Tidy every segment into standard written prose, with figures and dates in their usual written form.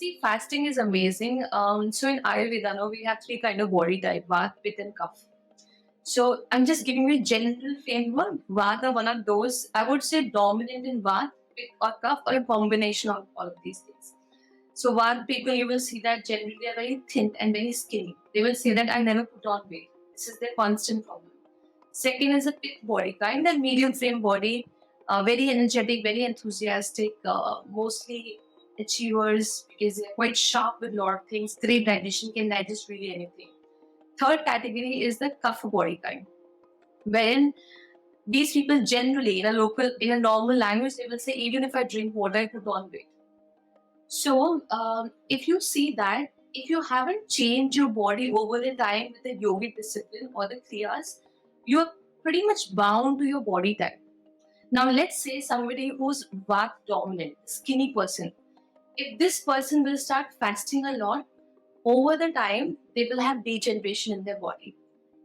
See, fasting is amazing. So in Ayurveda, no, we have three kind of body type: Vata, Pitta, and Kapha. So I'm just giving you a general framework. Vata, one of those, I would say, dominant in Vata, Pitta, or Kapha, or a combination of all of these things. So Vata people, you will see that generally they are very thin and very skinny. They will say that I never put on weight. This is their constant problem. Second is a Pitta body, kind of medium frame body, very energetic, very enthusiastic, mostly achievers because they're quite sharp with a lot of things. Great digestion, can digest really anything. Third category is the Kapha body kind, wherein these people generally in a normal language they will say even if I drink water I put on weight. So if you see that if you haven't changed your body over the time with the yogic discipline or the kriyas, you're pretty much bound to your body type. Now let's say somebody who's Vata dominant, skinny person. If this person will start fasting a lot, over the time they will have degeneration in their body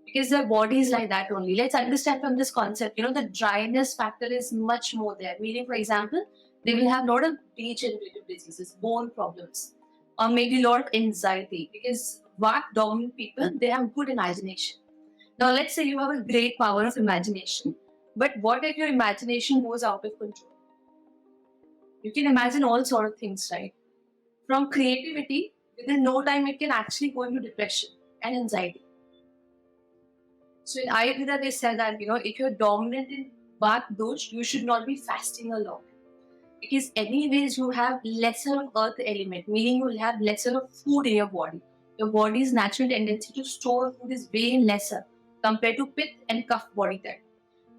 because their body is like that only. Let's understand from this concept, the dryness factor is much more there. Meaning, for example, they will have a lot of degenerative diseases, bone problems, or maybe a lot of anxiety because Vata dominant people, they have good imagination. Now, let's say you have a great power of imagination, but what if your imagination goes out of control? You can imagine all sort of things, right? From creativity, within no time, it can actually go into depression and anxiety. So in Ayurveda, they said that, if you're dominant in Vata dosh, you should not be fasting a lot. Because anyways, you have lesser of earth element, meaning you will have lesser of food in your body. Your body's natural tendency to store food is way lesser compared to Pitta and Kapha body type.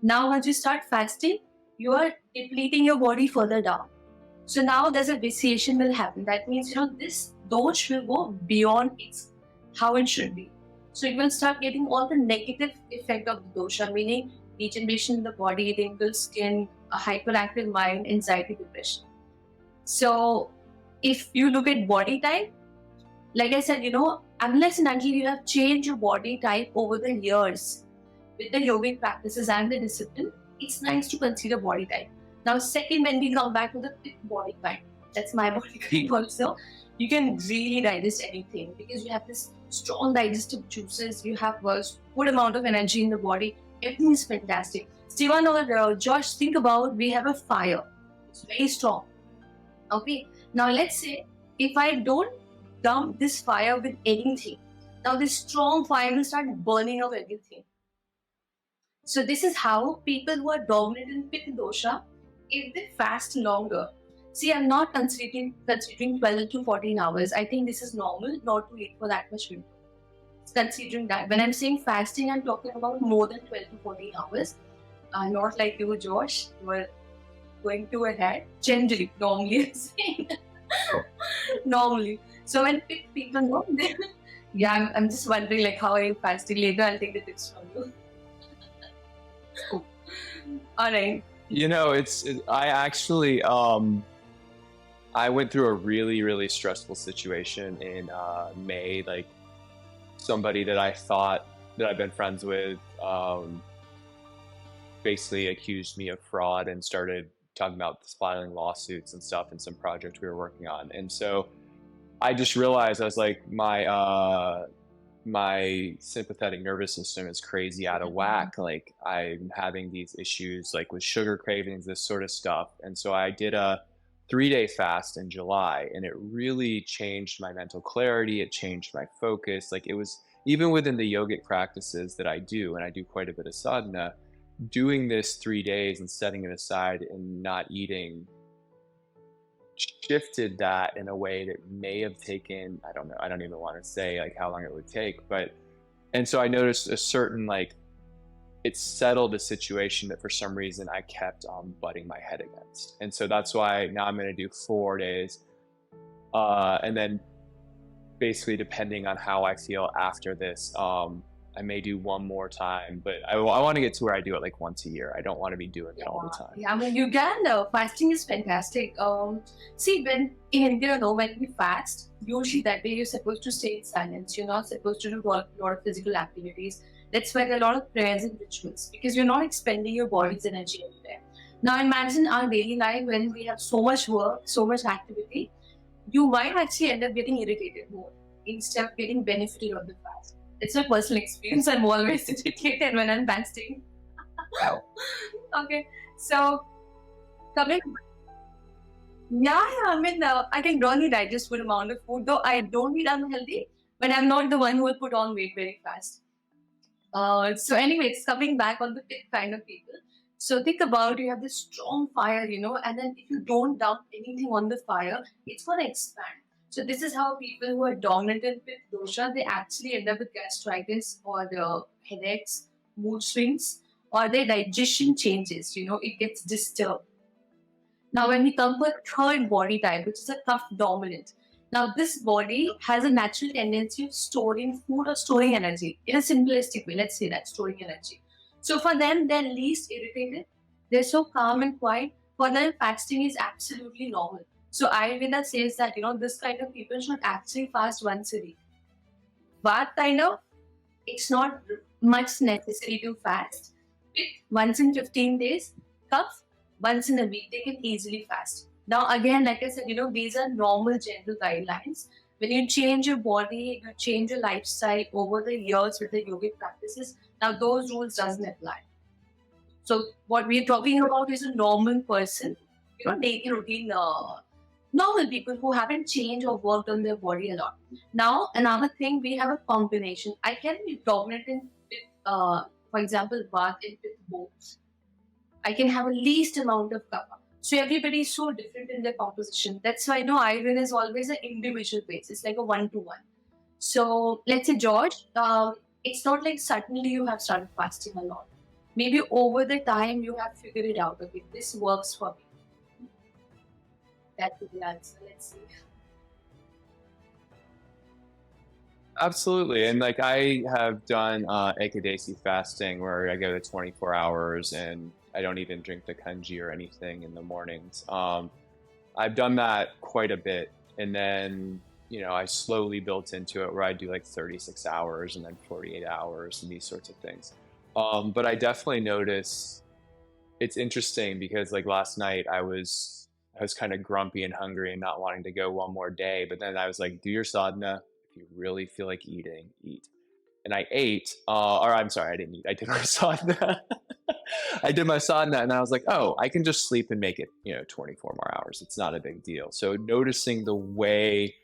Now, once you start fasting, you are depleting your body further down. So now there's a vitiation will happen. That means, this dosh will go beyond its how it should be. So you will start getting all the negative effect of the dosha, meaning degeneration in the body, wrinkled skin, a hyperactive mind, anxiety, depression. So if you look at body type, like I said, unless and until you have changed your body type over the years with the yogic practices and the discipline, it's nice to consider body type. Now, second, when we come back to the Pitta body type, that's my body type also, you can really digest anything because you have this strong digestive juices, you have a good amount of energy in the body, everything is fantastic. Steven or Josh, think about we have a fire, it's very strong. Okay, now let's say if I don't dump this fire with anything, now this strong fire will start burning up everything. So this is how people who are dominant in Pitta dosha, if they fast longer. See, I'm not considering 12 to 14 hours. I think this is normal, not to eat for that much winter. Considering that, when I'm saying fasting, I'm talking about more than 12 to 14 hours. Not like you, Josh, you are going too ahead. Generally, normally I'm saying. Normally. So when people know, yeah, I'm just wondering like how are you fasting later? I'll take the tips from you. All right. I actually, I went through a really, really stressful situation in May. Like somebody that I thought that I've been friends with basically accused me of fraud and started talking about filing lawsuits and stuff in some project we were working on. And so I just realized I was like, my sympathetic nervous system is crazy out of whack. Like I'm having these issues like with sugar cravings, this sort of stuff. And so I did a 3-day fast in July and it really changed my mental clarity. It changed my focus. Like it was even within the yogic practices that I do, and I do quite a bit of sadhana, doing this 3 days and setting it aside and not eating shifted that in a way that may have taken, I don't know, I don't even want to say like how long it would take, and so I noticed a certain like it settled a situation that for some reason I kept butting my head against. And so that's why now I'm going to do 4 days and then basically depending on how I feel after this, I may do one more time, but I want to get to where I do it like once a year. I don't want to be doing it all the time. Yeah, I mean, you can. Fasting is fantastic. See, when in India, when we fast, usually that day you're supposed to stay in silence. You're not supposed to do a lot of physical activities. That's why there are a lot of prayers and rituals because you're not expending your body's energy anywhere. Now, imagine our daily life when we have so much work, so much activity. you might actually end up getting irritated more instead of getting benefited of the fast. It's my personal experience. I'm always irritated when I'm fasting. Wow. Okay, so coming, yeah, I mean, I can really digest good amount of food, though I don't eat unhealthy, but I'm not the one who will put on weight very fast. So anyways, coming back on the fit kind of people. So think about you have this strong fire, and then if you don't dump anything on the fire, it's gonna expand. So this is how people who are dominant in fit dosha, they actually end up with gastritis or the headaches, mood swings, or their digestion changes. It gets disturbed. Now, when we come to a third body type, which is a tough dominant, now this body has a natural tendency of storing food or storing energy in a simplistic way. Let's say that storing energy. So for them, they're least irritated. They're so calm and quiet. For them, fasting is absolutely normal. So Ayurveda says that this kind of people should actually fast once a week. But kind of, it's not much necessary to fast. Once in 15 days, cup once in a week, they can easily fast. Now, again, like I said, these are normal general guidelines. When you change your body, you change your lifestyle over the years with the yogic practices. Now, those rules doesn't apply. So, what we're talking about is a normal person, daily routine, normal people who haven't changed or worked on their body a lot. Now, another thing, we have a combination. I can be dominant in, for example, bath and with both. I can have a least amount of kapha. So everybody is so different in their composition. That's why Ayurveda is always an individual base. It's like a one-to-one. So let's say George, it's not like suddenly you have started fasting a lot. Maybe over the time you have figured it out. Okay, this works for me. That could be the answer. Let's see. Absolutely. And like I have done Ekadesi fasting where I go to 24 hours and I don't even drink the kanji or anything in the mornings. I've done that quite a bit. And then, I slowly built into it where I do like 36 hours and then 48 hours and these sorts of things. But I definitely notice it's interesting because like last night I was kind of grumpy and hungry and not wanting to go one more day. But then I was like, do your sadhana. If you really feel like eating, eat. And I ate, or I'm sorry, I didn't eat. I did my sadhana. I did my sadhana and I was like, oh, I can just sleep and make it, 24 more hours. It's not a big deal. So noticing the way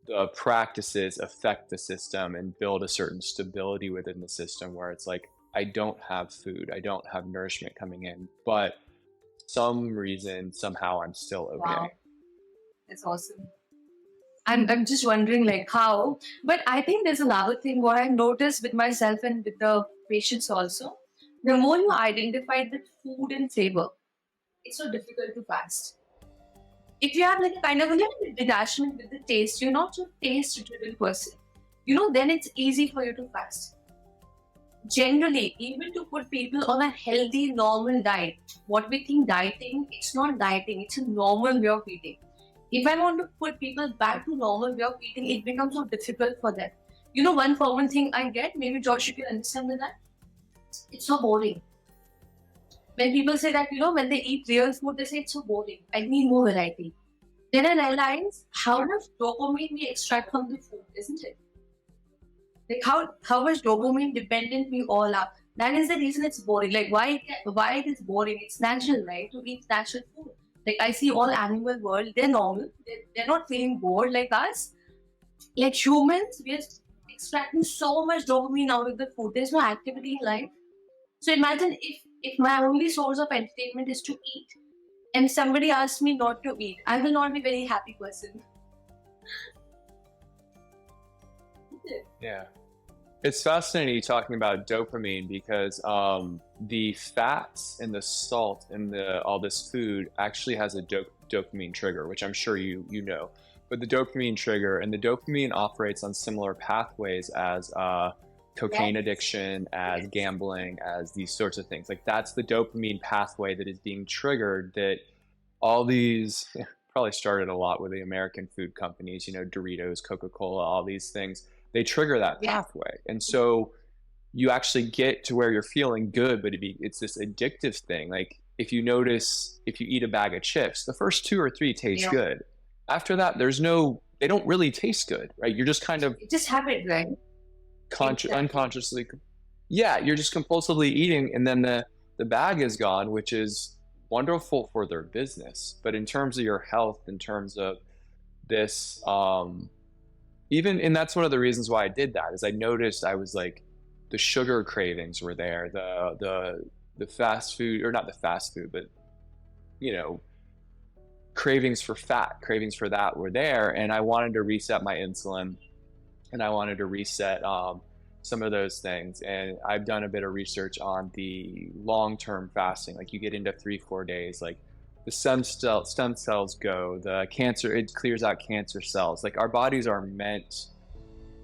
the practices affect the system and build a certain stability within the system where it's like, I don't have food, I don't have nourishment coming in, but some reason, somehow I'm still okay. Wow, that's awesome. I'm just wondering like how, but I think there's another thing what I noticed with myself and with the patients also. The more you identify the food and flavor, it's so difficult to fast. If you have like a kind of a little bit detachment with the taste, you're not a taste driven person. Then it's easy for you to fast. Generally, even to put people on a healthy, normal diet, what we think dieting, it's not dieting, it's a normal way of eating. If I want to put people back to normal way of eating, it becomes so difficult for them. One common thing I get, maybe Josh, you can understand with that, it's so boring. When people say that, when they eat real food, they say it's so boring. I need more variety. Then I realize how much dopamine we extract from the food, isn't it? Like how much dopamine dependent we all are. That is the reason it's boring. Like why it is boring? It's natural, right? To eat natural food. Like I see all animal world, they're normal. They're not feeling bored like us. Like humans, we are extracting so much dopamine out of the food. There's no activity in life. So imagine if my only source of entertainment is to eat, and somebody asks me not to eat, I will not be a very happy person. Yeah. It's fascinating you talking about dopamine because the fats and the salt in all this food actually has a dopamine trigger, which I'm sure you know. But the dopamine trigger and the dopamine operates on similar pathways as cocaine addiction, as gambling, as these sorts of things. Like that's the dopamine pathway that is being triggered. That all these probably started a lot with the American food companies, Doritos, Coca-Cola, all these things. They trigger that pathway. And so you actually get to where you're feeling good, but it's this addictive thing. Like if you notice, if you eat a bag of chips, the first 2 or 3 taste good. after that, they don't really taste good, right? You're just kind of It just happened, right? Exactly. unconsciously, yeah, you're just compulsively eating, and then the bag is gone, which is wonderful for their business. But in terms of your health, in terms of this, even, and that's one of the reasons why I did that, is I noticed I was like, the sugar cravings were there, the fast food, or not the fast food, but you know, cravings for fat, cravings for that were there, and I wanted to reset my insulin, and I wanted to reset some of those things. And I've done a bit of research on the long-term fasting. Like you get into 3-4 days, like the stem cells go, the cancer, it clears out cancer cells. Like our bodies are meant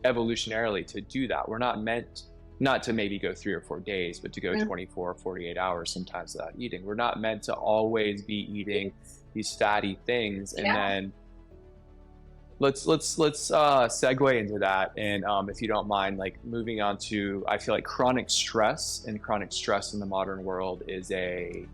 evolutionarily to do that. We're not meant not to maybe go 3 or 4 days, but to go Yeah. 24 or 48 hours sometimes without eating. We're not meant to always be eating these fatty things. And Yeah. then let's segue into that, and if you don't mind, like moving on to, I feel like chronic stress in the modern world is a